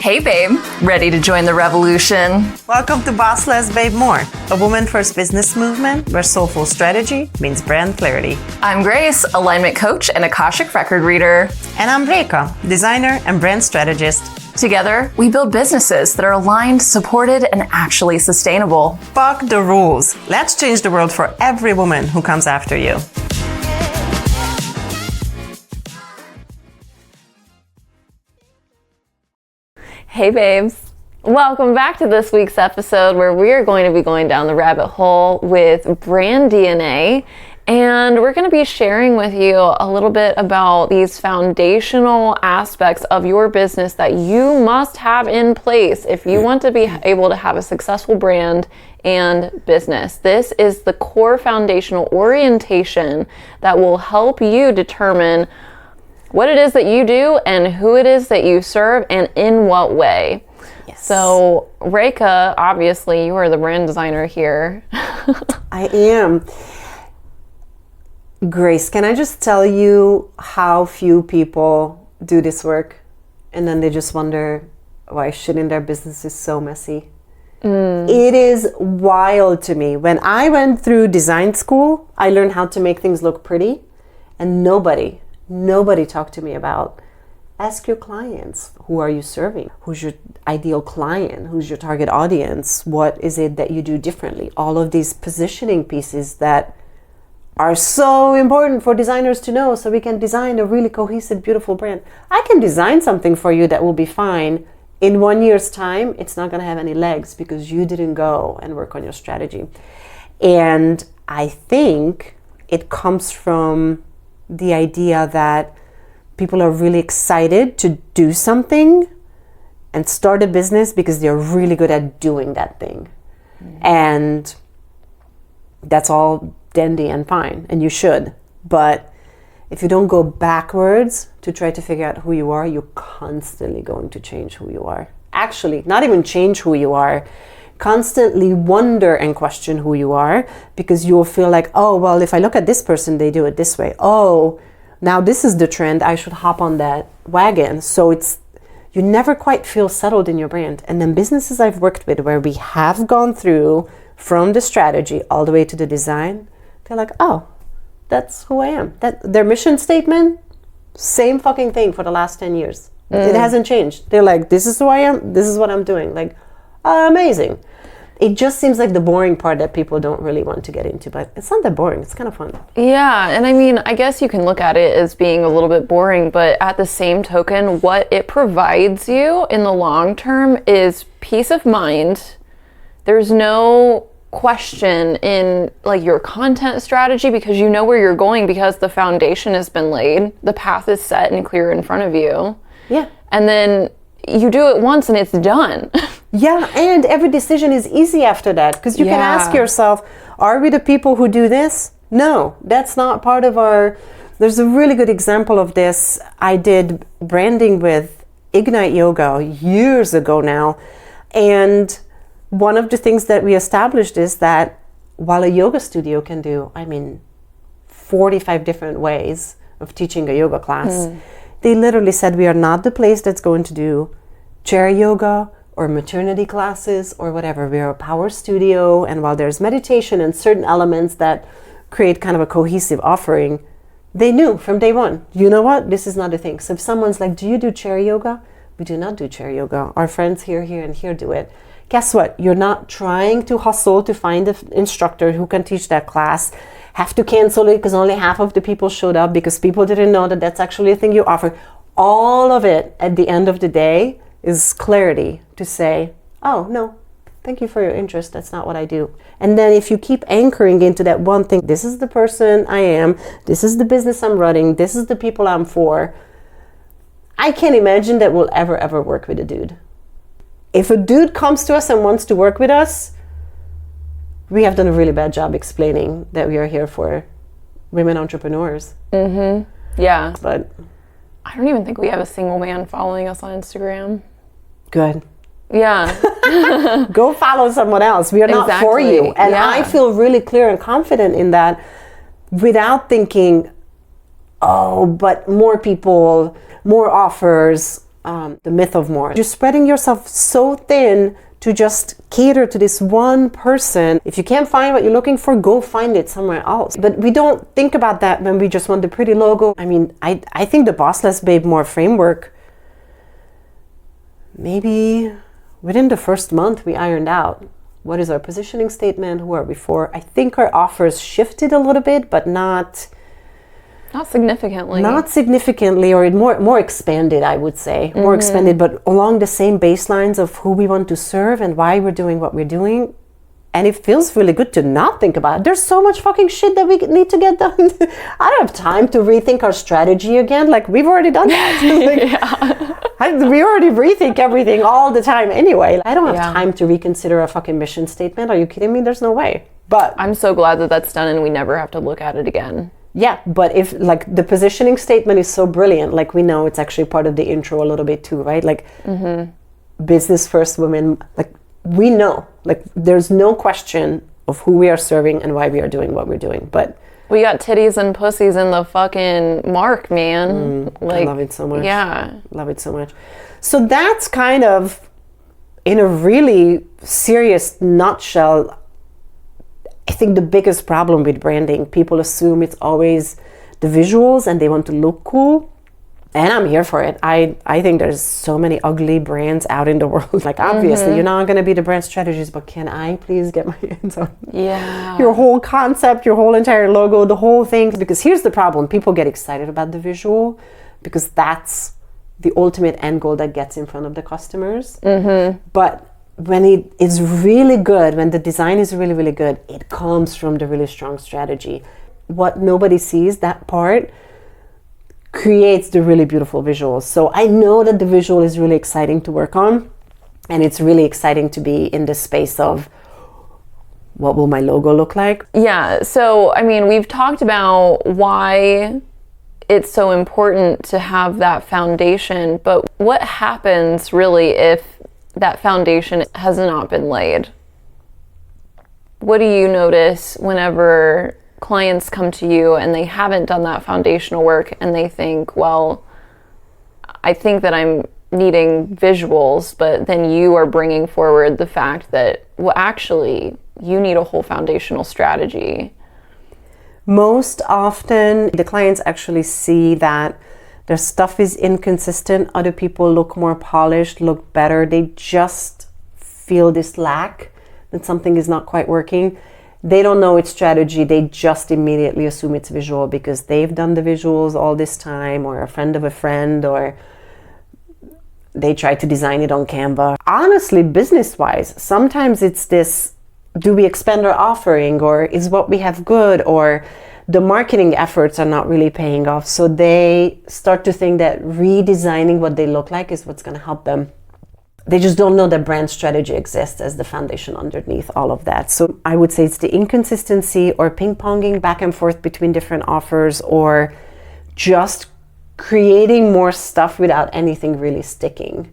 Hey babe, ready to join the revolution? Welcome to Boss Less Babe More, a woman-first business movement where soulful strategy means brand clarity. I'm Grace, alignment coach and Akashic record reader. And I'm Reka, designer and brand strategist. Together, we build businesses that are aligned, supported, and actually sustainable. Fuck the rules. Let's change the world for every woman who comes after you. Hey babes, welcome back to this week's episode where we are going to be going down the rabbit hole with brand DNA, and we're going to be sharing with you a little bit about these foundational aspects of your business that you must have in place if you want to be able to have a successful brand and business. This is the core foundational orientation that will help you determine what it is that you do and who it is that you serve and in what way. Yes. So, Reka, obviously, you are the brand designer here. I am. Grace, can I just tell you how few people do this work and then they just wonder why shit in their business is so messy? It is wild to me. When I went through design school, I learned how to make things look pretty, and nobody talked to me about ask your clients, who are you serving? Who's your ideal client? Who's your target audience? What is it that you do differently? All of these positioning pieces that are so important for designers to know so we can design a really cohesive, beautiful brand. I can design something for you that will be fine. In 1 year's time, it's not going to have any legs because you didn't go and work on your strategy. And I think it comes from the idea that people are really excited to do something and start a business because they're really good at doing that thing. And that's all dandy and fine, and you should. But if you don't go backwards to try to figure out who you are, you're constantly going to change who you are. Actually, not even change who you are, constantly wonder and question who you are, because you'll feel like, oh, well, if I look at this person, they do it this way. Oh, now this is the trend, I should hop on that wagon. So you never quite feel settled in your brand. And then businesses I've worked with where we have gone through from the strategy all the way to the design, they're like, oh, that's who I am. Their mission statement, same fucking thing for the last 10 years. It hasn't changed. They're like, this is who I am, this is what I'm doing. Like, amazing. It just seems like the boring part that people don't really want to get into, but it's not that boring. It's kind of fun. Yeah, and I mean, I guess you can look at it as being a little bit boring, but at the same token, what it provides you in the long term is peace of mind. There's no question in like your content strategy because you know where you're going because the foundation has been laid. The path is set and clear in front of you. Yeah. And then you do it once and it's done. Yeah, and every decision is easy after that because you can ask yourself, are we the people who do this? No, that's not part of our... There's a really good example of this. I did branding with Ignite Yoga years ago now, and one of the things that we established is that while a yoga studio can do, 45 different ways of teaching a yoga class, they literally said we are not the place that's going to do chair yoga or maternity classes or whatever. We are a power studio, and while there's meditation and certain elements that create kind of a cohesive offering, they knew from day one, you know what, this is not a thing. So if someone's like, do you do chair yoga? We do not do chair yoga. Our friends here, and here do it. Guess what? You're not trying to hustle to find an instructor who can teach that class, have to cancel it because only half of the people showed up because people didn't know that that's actually a thing you offer. All of it at the end of the day is clarity to say, oh, no, thank you for your interest. That's not what I do. And then if you keep anchoring into that one thing, this is the person I am, this is the business I'm running, this is the people I'm for, I can't imagine that we'll ever work with a dude. If a dude comes to us and wants to work with us, we have done a really bad job explaining that we are here for women entrepreneurs. Yeah. But I don't even think we have a single man following us on Instagram. good. Yeah. Go follow someone else. We are not for you. And I feel really clear and confident in that without thinking, oh, but more people, more offers, the myth of more. You're spreading yourself so thin to just cater to this one person. If you can't find what you're looking for, go find it somewhere else. But we don't think about that when we just want the pretty logo. I mean, I think the Boss Less Babe More framework, maybe within the first month we ironed out. What is our positioning statement? Who are we for? I think our offers shifted a little bit, but not significantly. Not significantly, or more expanded, I would say. More expanded, but along the same baselines of who we want to serve and why we're doing what we're doing. And it feels really good to not think about it. There's so much fucking shit that we need to get done. I don't have time to rethink our strategy again. Like, we've already done that. We already rethink everything all the time anyway. I don't have time to reconsider a fucking mission statement. Are you kidding me? There's no way. But I'm so glad that that's done and we never have to look at it again. Yeah, but if like the positioning statement is so brilliant, like we know it's actually part of the intro a little bit too, right? Like business first women, like we know, like there's no question of who we are serving and why we are doing what we're doing. But we got titties and pussies in the fucking mark, man. I love it so much. Yeah. Love it so much. So that's kind of, in a really serious nutshell, I think the biggest problem with branding, people assume it's always the visuals and they want to look cool. And I'm here for it. I think there's so many ugly brands out in the world. Like, obviously, you're not going to be the brand strategist, but can I please get my hands on your whole concept, your whole entire logo, the whole thing? Because here's the problem. People get excited about the visual because that's the ultimate end goal that gets in front of the customers. But when it is really good, when the design is really, really good, it comes from the really strong strategy. What nobody sees, that part, creates the really beautiful visuals. So I know that the visual is really exciting to work on, and it's really exciting to be in the space of what will my logo look like? Yeah, so I mean, we've talked about why it's so important to have that foundation, but what happens really if that foundation has not been laid? What do you notice whenever clients come to you and they haven't done that foundational work and they think, well, I think that I'm needing visuals, but then you are bringing forward the fact that, well, actually, you need a whole foundational strategy? Most often, the clients actually see that their stuff is inconsistent. Other people look more polished, look better. They just feel this lack, that something is not quite working. They don't know it's strategy. They just immediately assume it's visual because they've done the visuals all this time, or a friend of a friend, or they tried to design it on Canva. Honestly, business-wise, sometimes it's this, do we expand our offering, or is what we have good, or the marketing efforts are not really paying off. So they start to think that redesigning what they look like is what's going to help them. They just don't know that brand strategy exists as the foundation underneath all of that. So I would say it's the inconsistency or ping-ponging back and forth between different offers, or just creating more stuff without anything really sticking.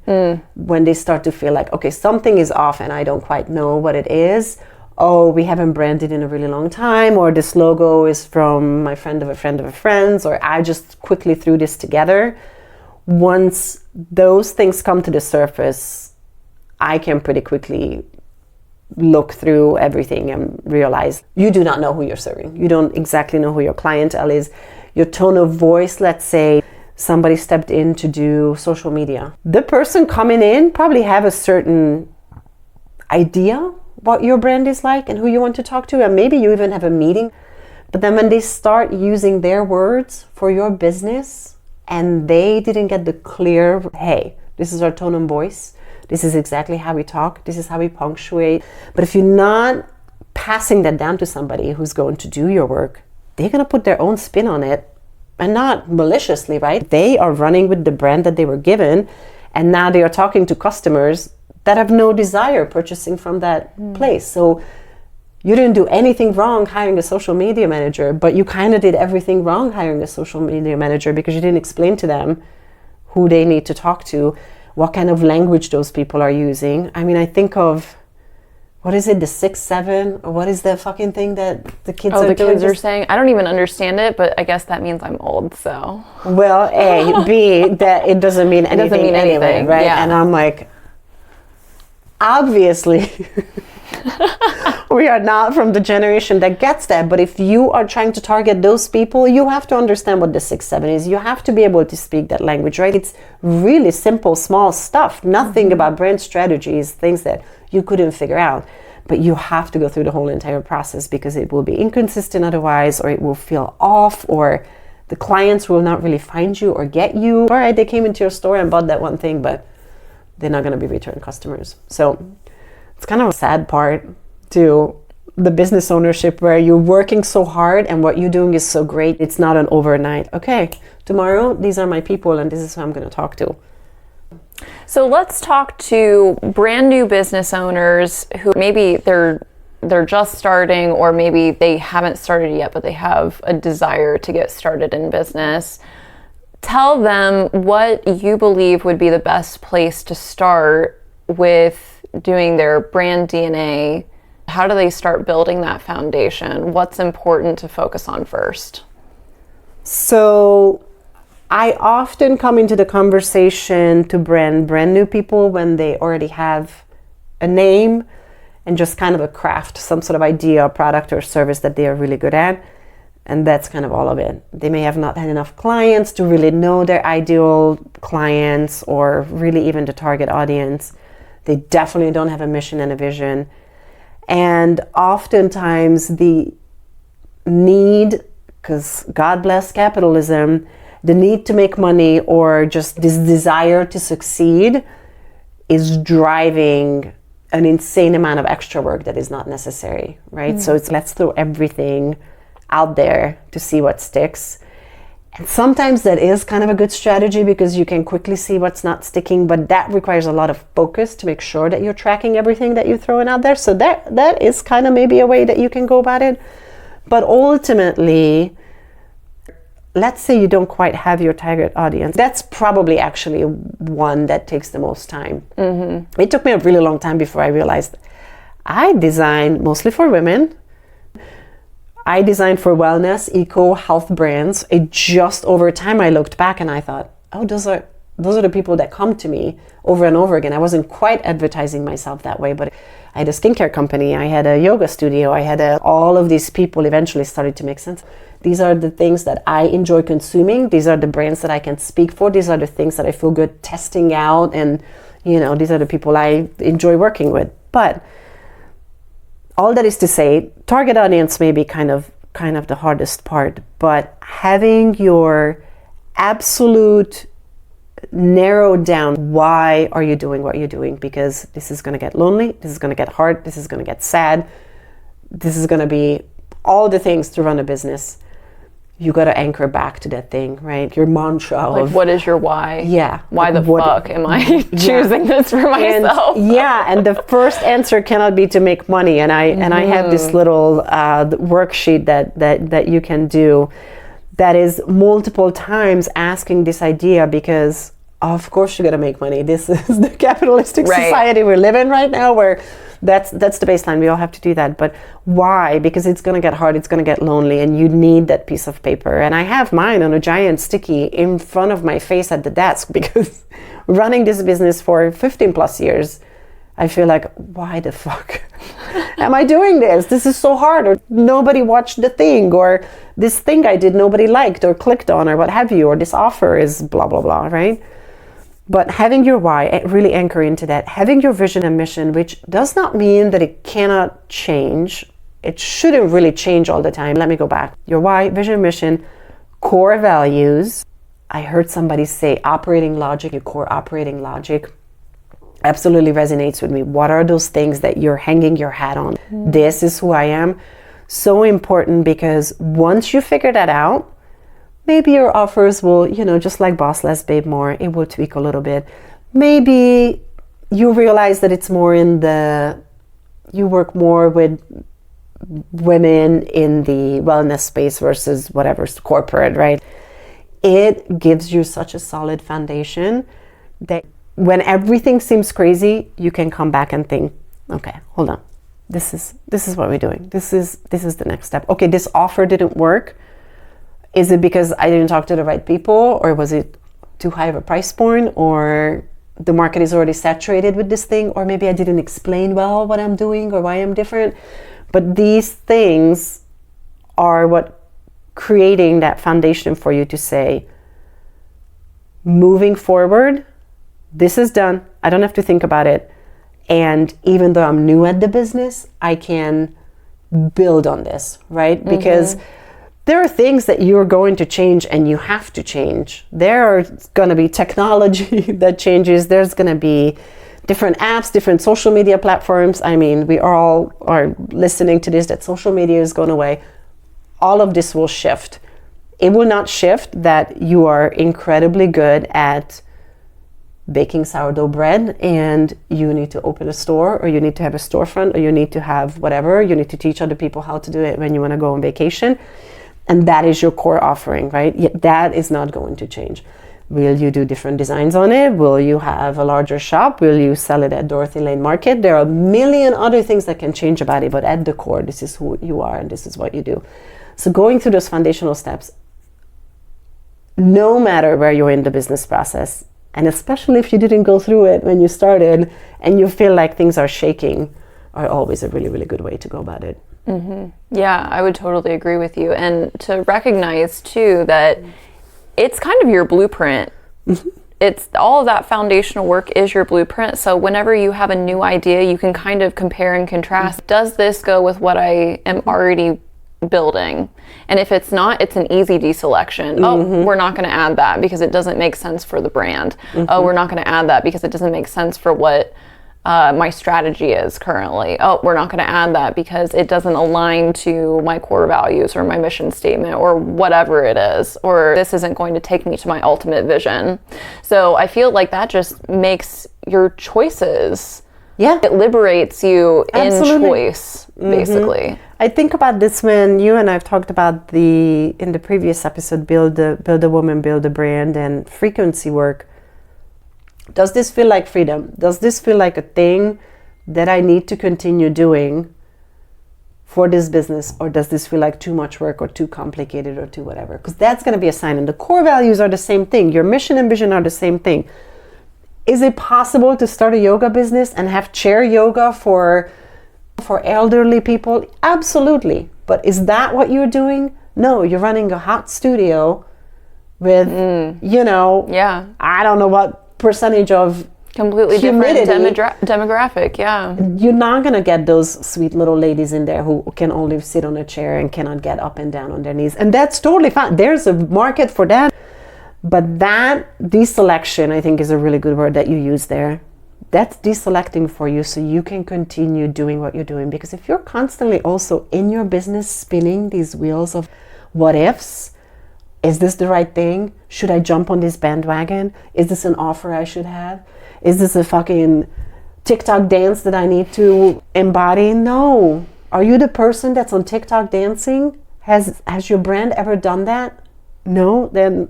When they start to feel like, okay, something is off and I don't quite know what it is. Oh, we haven't branded in a really long time, or this logo is from my friend of a friend of a friend's, or I just quickly threw this together. Once those things come to the surface, I can pretty quickly look through everything and realize you do not know who you're serving. You don't exactly know who your clientele is. Your tone of voice, let's say somebody stepped in to do social media. The person coming in probably have a certain idea what your brand is like and who you want to talk to, and maybe you even have a meeting. But then when they start using their words for your business and they didn't get the clear, hey, this is our tone and voice, this is exactly how we talk, this is how we punctuate. But if you're not passing that down to somebody who's going to do your work, they're going to put their own spin on it, and not maliciously, right? They are running with the brand that they were given, and now they are talking to customers that have no desire purchasing from that place. So you didn't do anything wrong hiring a social media manager, but you kind of did everything wrong hiring a social media manager because you didn't explain to them who they need to talk to, what kind of language those people are using. I mean, I think of what is it, the 6-7, or what is the fucking thing that the kids Oh, are the doing? kids are saying, I don't even understand it, but I guess that means I'm old, so. Well, A, B, that it doesn't mean anything, doesn't mean anyway, anything, right? yeah. And I'm like, obviously, we are not from the generation that gets that. But if you are trying to target those people, you have to understand what the 6-7 is. You have to be able to speak that language, right? It's really simple, small stuff. Nothing about brand strategies, things that you couldn't figure out. But you have to go through the whole entire process, because it will be inconsistent otherwise, or it will feel off, or the clients will not really find you or get you. All right, they came into your store and bought that one thing, but they're not going to be return customers. So it's kind of a sad part to the business ownership, where you're working so hard and what you're doing is so great. It's not an overnight, okay, tomorrow, these are my people and this is who I'm going to talk to. So let's talk to brand new business owners who maybe they're just starting, or maybe they haven't started yet, but they have a desire to get started in business. Tell them what you believe would be the best place to start with doing their brand DNA. How do they start building that foundation? What's important to focus on first? So I often come into the conversation to brand new people when they already have a name and just kind of a craft, some sort of idea, product or service that they are really good at. And that's kind of all of it. They may have not had enough clients to really know their ideal clients or really even the target audience. They definitely don't have a mission and a vision. And oftentimes the need, because God bless capitalism, the need to make money or just this desire to succeed is driving an insane amount of extra work that is not necessary, right? So it's let's throw everything out there to see what sticks. And sometimes that is kind of a good strategy, because you can quickly see what's not sticking, but that requires a lot of focus to make sure that you're tracking everything that you're throwing out there. So that is kind of maybe a way that you can go about it. But ultimately, let's say you don't quite have your target audience. That's probably actually one that takes the most time. Mm-hmm. It took me a really long time before I realized I design mostly for women. I designed for wellness, eco, health brands. It just over time I looked back and I thought, oh, those are the people that come to me over and over again. I wasn't quite advertising myself that way, but I had a skincare company, I had a yoga studio, I had all of these people eventually started to make sense. These are the things that I enjoy consuming. These are the brands that I can speak for. These are the things that I feel good testing out. And, these are the people I enjoy working with. But all that is to say, target audience may be kind of the hardest part, but having your absolute narrowed down why are you doing what you're doing, because this is going to get lonely, this is going to get hard, this is going to get sad, this is going to be all the things to run a business. You got to anchor back to that thing, right? Your mantra of what is your why? Yeah. Why the fuck am I choosing this for myself? And the first answer cannot be to make money. And I have this little worksheet that you can do that is multiple times asking this idea, because of course you got to make money. This is the capitalistic society we live in right now, where that's the baseline. We all have to do that. But why? Because it's going to get hard. It's going to get lonely, and you need that piece of paper. And I have mine on a giant sticky in front of my face at the desk, because running this business for 15 plus years, I feel like, why the fuck am I doing this? This is so hard. Or nobody watched the thing, or this thing I did nobody liked or clicked on, or what have you, or this offer is blah, blah, blah, right? But having your why, really anchor into that. Having your vision and mission, which does not mean that it cannot change. It shouldn't really change all the time. Let me go back. Your why, vision, mission, core values. I heard somebody say operating logic, your core operating logic absolutely resonates with me. What are those things that you're hanging your hat on? This is who I am. So important, because once you figure that out, maybe your offers will, just like Boss Less, Babe More, it will tweak a little bit. Maybe you realize that it's more you work more with women in the wellness space versus whatever's corporate, right? It gives you such a solid foundation that when everything seems crazy, you can come back and think, okay, hold on. this is what we're doing. This is the next step. Okay, this offer didn't work. Is it because I didn't talk to the right people, or was it too high of a price point, or the market is already saturated with this thing, or maybe I didn't explain well what I'm doing or why I'm different? But these things are what creating that foundation for you to say, moving forward, this is done. I don't have to think about it. And even though I'm new at the business, I can build on this, right? Because there are things that you're going to change and you have to change. There are going to be technology that changes. There's going to be different apps, different social media platforms. I mean, we all are listening to this, that social media is going away. All of this will shift. It will not shift that you are incredibly good at baking sourdough bread and you need to open a store, or you need to have a storefront, or you need to have whatever. You need to teach other people how to do it when you want to go on vacation. And that is your core offering, right? Yet that is not going to change. Will you do different designs on it? Will you have a larger shop? Will you sell it at Dorothy Lane Market? There are a million other things that can change about it, but at the core, this is who you are and this is what you do. So going through those foundational steps, no matter where you're in the business process, and especially if you didn't go through it when you started and you feel like things are shaking, are always a really, really good way to go about it. Yeah, I would totally agree with you. And to recognize too that it's kind of your blueprint. It's all of that foundational work is your blueprint. So whenever you have a new idea, you can kind of compare and contrast. Does this go with what I am already building? And if it's not, it's an easy deselection. Oh, we're not going to add that because it doesn't make sense for the brand. Oh, we're not going to add that because it doesn't make sense for what my strategy is currently. Oh, we're not going to add that because it doesn't align to my core values or my mission statement or whatever it is, or this isn't going to take me to my ultimate vision. So I feel like that just makes your choices. Yeah. It liberates you in choice, basically. I think about this when you and I've talked about in the previous episode, build a woman, build a brand, and frequency work. Does this feel like freedom? Does this feel like a thing that I need to continue doing for this business? Or does this feel like too much work or too complicated or too whatever? Because that's going to be a sign. And the core values are the same thing. Your mission and vision are the same thing. Is it possible to start a yoga business and have chair yoga for elderly people? Absolutely. But is that what you're doing? No, you're running a hot studio with, I don't know what percentage of completely humidity. Different demographic. Yeah, you're not gonna get those sweet little ladies in there who can only sit on a chair and cannot get up and down on their knees, and that's totally fine. There's a market for that. But that deselection, I think, is a really good word that you use there. That's deselecting for you so you can continue doing what you're doing. Because if you're constantly also in your business spinning these wheels of what ifs, is this the right thing? Should I jump on this bandwagon? Is this an offer I should have? Is this a fucking TikTok dance that I need to embody? No. Are you the person that's on TikTok dancing? Has your brand ever done that? No? Then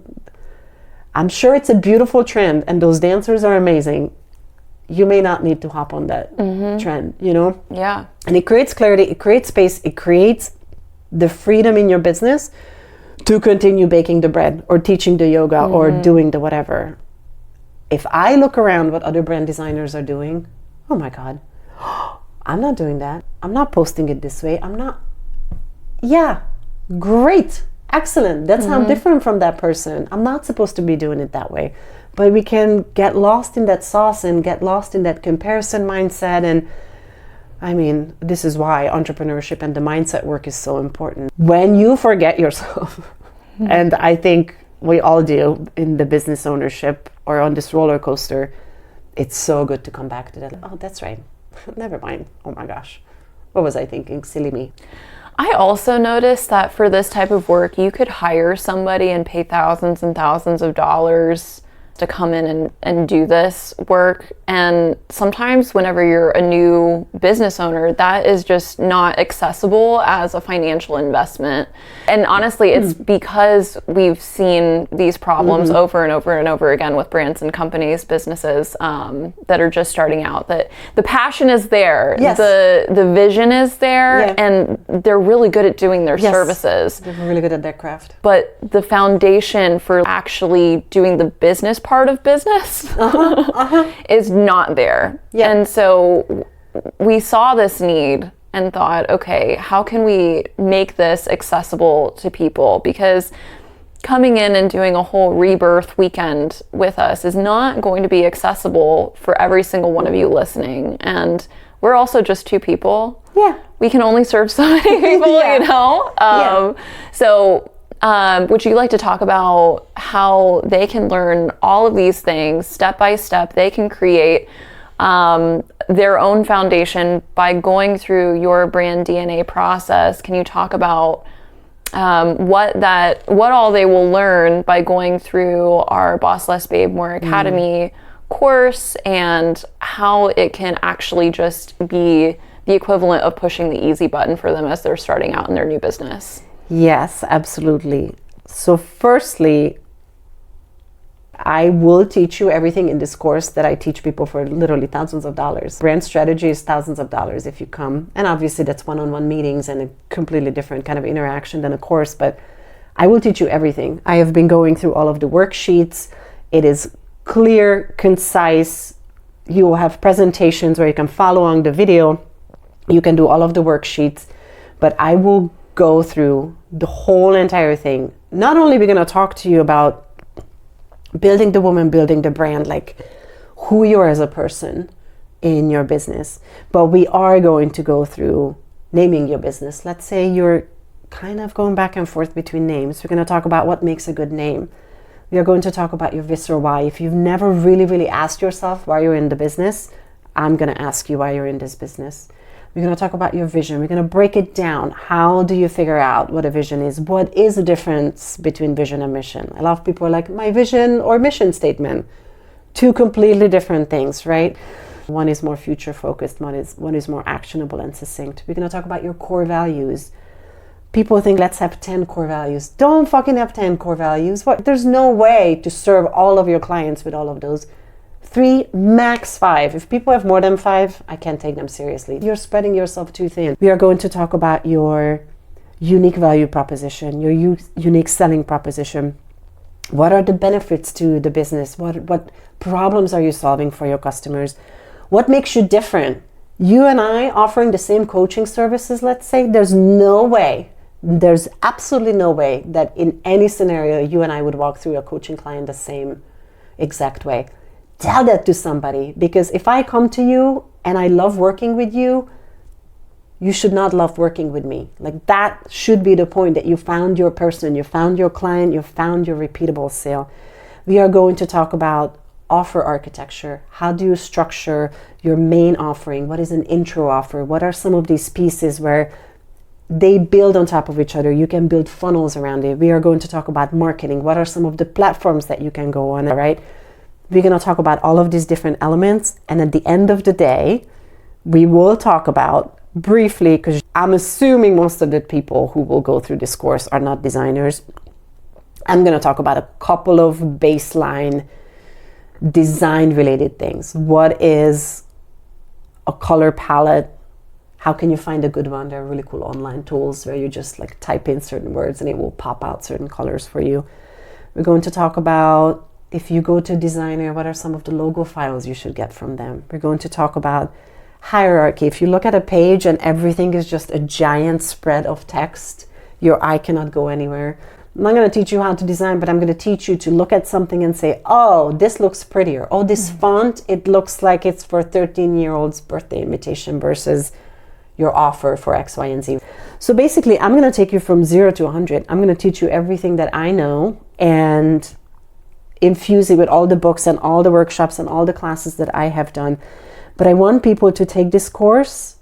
I'm sure it's a beautiful trend and those dancers are amazing. You may not need to hop on that trend, Yeah. And it creates clarity, it creates space, it creates the freedom in your business to continue baking the bread or teaching the yoga or doing the whatever. If I look around what other brand designers are doing, oh my God, I'm not doing that. I'm not posting it this way. Yeah, great. Excellent. That's how I'm different from that person. I'm not supposed to be doing it that way. But we can get lost in that sauce and get lost in that comparison mindset. And I mean, this is why entrepreneurship and the mindset work is so important. When you forget yourself, and I think we all do in the business ownership or on this roller coaster, it's so good to come back to that. Oh, that's right. Never mind. Oh my gosh. What was I thinking? Silly me. I also noticed that for this type of work, you could hire somebody and pay thousands and thousands of dollars to come in and do this work. And sometimes whenever you're a new business owner, that is just not accessible as a financial investment. And honestly, it's because we've seen these problems over and over and over again with brands and companies, businesses that are just starting out, that the passion is there, Yes. the vision is there, and they're really good at doing their services. They're really good at their craft. But the foundation for actually doing the business part of business is not there. Yeah. And so we saw this need and thought, okay, how can we make this accessible to people? Because coming in and doing a whole rebirth weekend with us is not going to be accessible for every single one of you listening. And we're also just two people. Yeah. We can only serve so many people, you know? So would you like to talk about how they can learn all of these things step by step? They can create their own foundation by going through your brand DNA process. Can you talk about what all they will learn by going through our Boss Less Babe More Academy course, and how it can actually just be the equivalent of pushing the easy button for them as they're starting out in their new business? Yes, absolutely. So firstly, I will teach you everything in this course that I teach people for literally thousands of dollars. Brand strategy is thousands of dollars if you come. And obviously that's one-on-one meetings and a completely different kind of interaction than a course, but I will teach you everything. I have been going through all of the worksheets. It is clear, concise. You will have presentations where you can follow along the video. You can do all of the worksheets, but I will go through the whole entire thing. Not only are we going to talk to you about building the woman, building the brand, like who you are as a person in your business, but we are going to go through naming your business. Let's say you're kind of going back and forth between names. We're going to talk about what makes a good name. We are going to talk about your visceral why. If you've never really asked yourself why you're in the business, I'm going to ask you why you're in this business. We're going to talk about your vision. We're going to break it down. How do you figure out what a vision is? What is the difference between vision and mission? A lot of people are like, my vision or mission statement. Two completely different things, right? One is more future focused. One is more actionable and succinct. We're going to talk about your core values. People think, let's have 10 core values. Don't fucking have 10 core values. What? There's no way to serve all of your clients with all of those. 3, max 5. If people have more than 5, I can't take them seriously. You're spreading yourself too thin. We are going to talk about your unique value proposition, your unique selling proposition. What are the benefits to the business? What problems are you solving for your customers? What makes you different? You and I offering the same coaching services, let's say, there's absolutely no way that in any scenario you and I would walk through a coaching client the same exact way. Tell that to somebody, because if I come to you and I love working with you, you should not love working with me. Like, that should be the point, that you found your person, you found your client, you found your repeatable sale. We are going to talk about offer architecture. How do you structure your main offering? What is an intro offer? What are some of these pieces where they build on top of each other? You can build funnels around it. We are going to talk about marketing. What are some of the platforms that you can go on, right? We're going to talk about all of these different elements. And at the end of the day, we will talk about briefly, because I'm assuming most of the people who will go through this course are not designers. I'm going to talk about a couple of baseline design related things. What is a color palette? How can you find a good one? There are really cool online tools where you just like type in certain words and it will pop out certain colors for you. We're going to talk about, if you go to a designer, what are some of the logo files you should get from them? We're going to talk about hierarchy. If you look at a page and everything is just a giant spread of text, your eye cannot go anywhere. I'm not going to teach you how to design, but I'm going to teach you to look at something and say, oh, this looks prettier. Oh, this font, it looks like it's for a 13-year-old's birthday invitation versus your offer for X, Y, and Z. So basically, I'm going to take you from 0 to 100. I'm going to teach you everything that I know and infuse it with all the books and all the workshops and all the classes that I have done. But I want people to take this course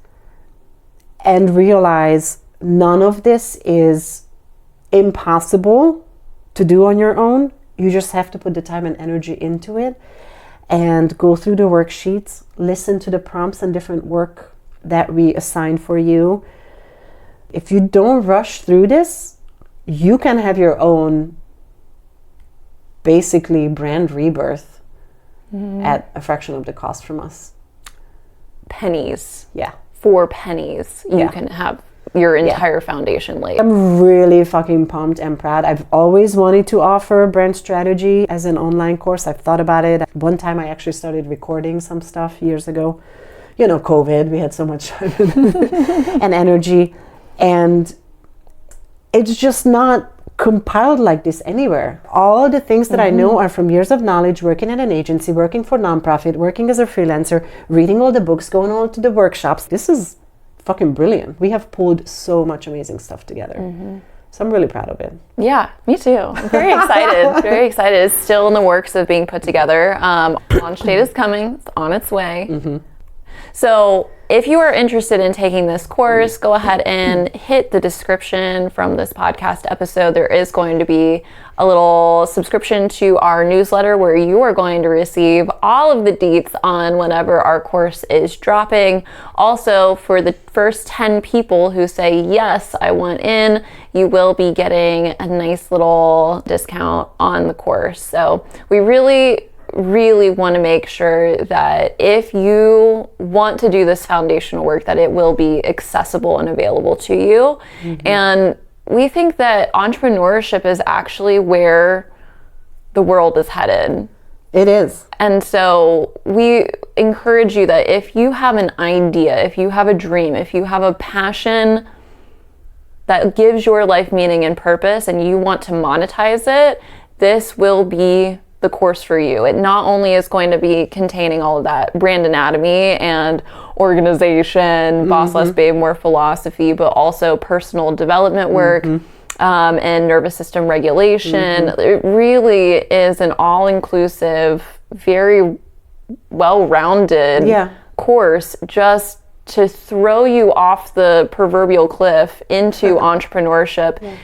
and realize none of this is impossible to do on your own. You just have to put the time and energy into it and go through the worksheets, listen to the prompts and different work that we assign for you. If you don't rush through this, you can have your own basically brand rebirth at a fraction of the cost from us. Pennies. Yeah. For pennies, you Yeah. can have your entire foundation laid. I'm really fucking pumped and proud. I've always wanted to offer brand strategy as an online course. I've thought about it. One time I actually started recording some stuff years ago. You know, COVID, we had so much time and energy. And it's just not compiled like this anywhere. All the things that I know are from years of knowledge, working at an agency, working for nonprofit, working as a freelancer, reading all the books, going all to the workshops. This is fucking brilliant. We have pulled so much amazing stuff together. So I'm really proud of it. Yeah, me too. I'm very excited. Very excited. It's still in the works of being put together. Launch date is coming. It's on its way. So if you are interested in taking this course, go ahead and hit the description from this podcast episode. There is going to be a little subscription to our newsletter where you are going to receive all of the deets on whenever our course is dropping. Also, for the first 10 people who say, yes, I want in, you will be getting a nice little discount on the course. So we really want to make sure that if you want to do this foundational work, that it will be accessible and available to you. And we think that entrepreneurship is actually where the world is headed. It is. And so we encourage you that if you have an idea, if you have a dream, if you have a passion that gives your life meaning and purpose and you want to monetize it, this will be the course for you. It not only is going to be containing all of that brand anatomy and organization, boss less, babe more philosophy, but also personal development work and nervous system regulation. It really is an all-inclusive, very well-rounded course just to throw you off the proverbial cliff into entrepreneurship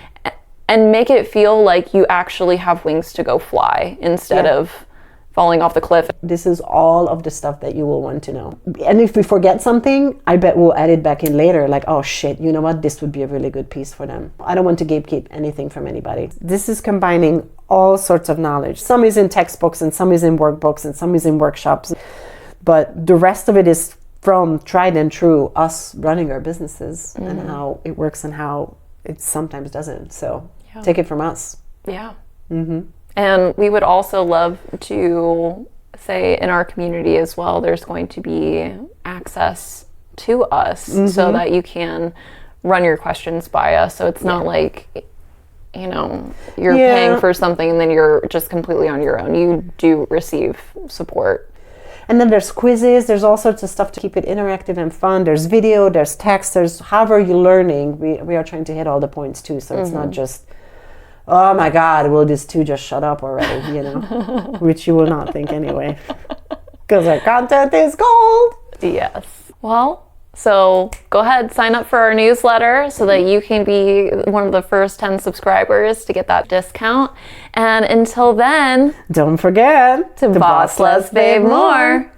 and make it feel like you actually have wings to go fly instead of falling off the cliff. This is all of the stuff that you will want to know. And if we forget something, I bet we'll add it back in later. Like, oh shit, you know what? This would be a really good piece for them. I don't want to gatekeep anything from anybody. This is combining all sorts of knowledge. Some is in textbooks and some is in workbooks and some is in workshops. But the rest of it is from tried and true, us running our businesses and how it works and how it sometimes doesn't. So take it from us. Yeah. And we would also love to say in our community as well, there's going to be access to us so that you can run your questions by us. So it's not like, you know, you're paying for something and then you're just completely on your own. You do receive support. And then there's quizzes, there's all sorts of stuff to keep it interactive and fun. There's video, there's text, there's however you're learning. We are trying to hit all the points too. So it's not just, oh my God, will these two just shut up already, you know? Which you will not think anyway. Because our content is gold. Yes. Well, so go ahead, sign up for our newsletter so that you can be one of the first 10 subscribers to get that discount. And until then, don't forget to boss less, babe more.